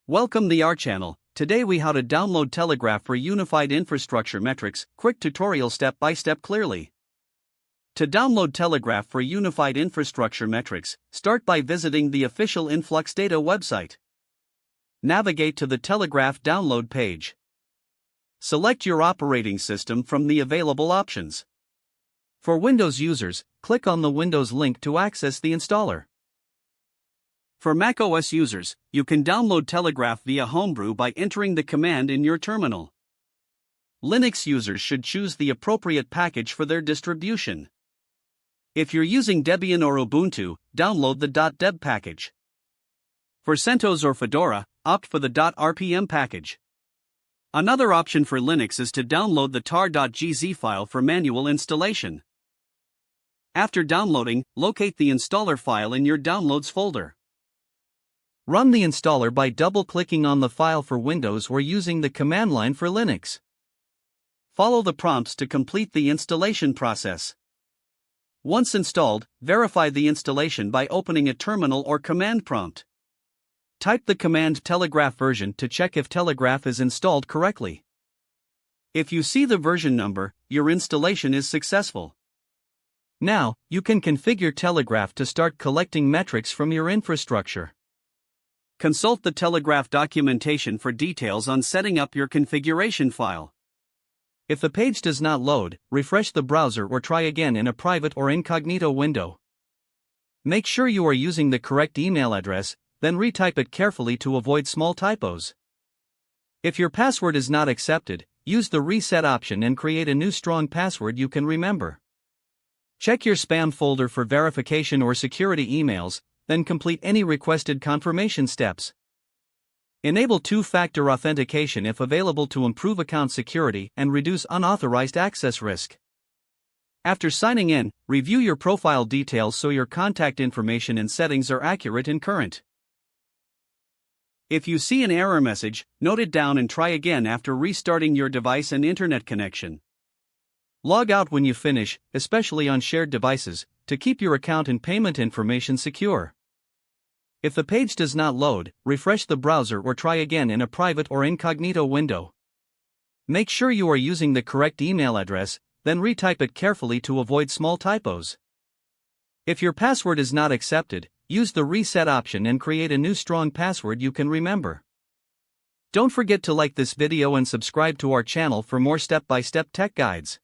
Welcome to our channel. Today we how to download Telegraf for Unified Infrastructure Metrics, quick tutorial step by step clearly. To download Telegraf for Unified Infrastructure Metrics, start by visiting the official Influx Data website. Navigate to the Telegraf download page. Select your operating system from the available options. For Windows users, click on the Windows link to access the installer. For macOS users, you can download Telegraf via Homebrew by entering the command in your terminal. Linux users should choose the appropriate package for their distribution. If you're using Debian or Ubuntu, download the .deb package. For CentOS or Fedora, opt for the .rpm package. Another option for Linux is to download the tar.gz file for manual installation. After downloading, locate the installer file in your Downloads folder. Run the installer by double-clicking on the file for Windows or using the command line for Linux. Follow the prompts to complete the installation process. Once installed, verify the installation by opening a terminal or command prompt. Type the command Telegraf version to check if Telegraf is installed correctly. If you see the version number, your installation is successful. Now, you can configure Telegraf to start collecting metrics from your infrastructure. Consult the Telegraf documentation for details on setting up your configuration file. If the page does not load, refresh the browser or try again in a private or incognito window. Make sure you are using the correct email address, then retype it carefully to avoid small typos. If your password is not accepted, use the reset option and create a new strong password you can remember. Check your spam folder for verification or security emails, then complete any requested confirmation steps. Enable two-factor authentication if available to improve account security and reduce unauthorized access risk. After signing in, review your profile details so your contact information and settings are accurate and current. If you see an error message, note it down and try again after restarting your device and internet connection. Log out when you finish, especially on shared devices, to keep your account and payment information secure. If the page does not load, refresh the browser or try again in a private or incognito window. Make sure you are using the correct email address, then retype it carefully to avoid small typos. If your password is not accepted, use the reset option and create a new strong password you can remember. Don't forget to like this video and subscribe to our channel for more step-by-step tech guides.